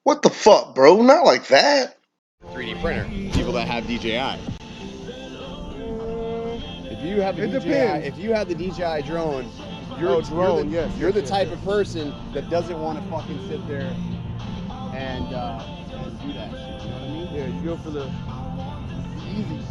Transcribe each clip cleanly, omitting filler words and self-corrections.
What the fuck, bro? Not like that. 3D printer. People that have DJI. If you have a It DJI, depends. if you have the DJI drone, you're the type of person that doesn't want to fucking sit there and do that shit. You know what I mean? Yeah, you go for the easy.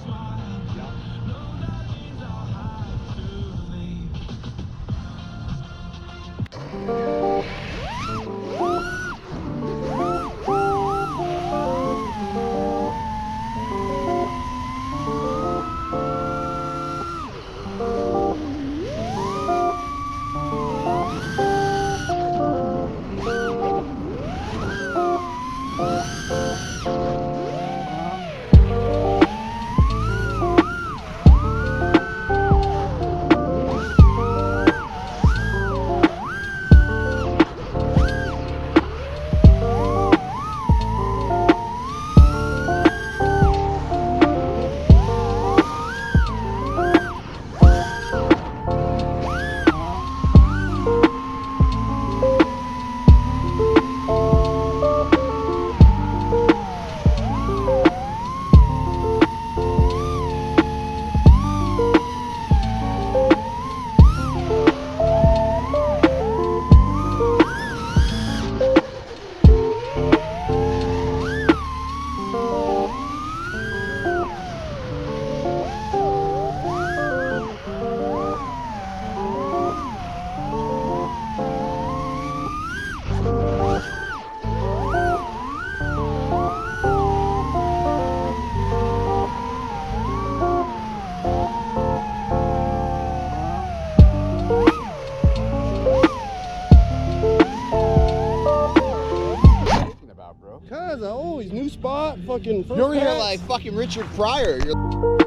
About, bro. Cause always new spot, fucking. You're here like fucking Richard Pryor. You're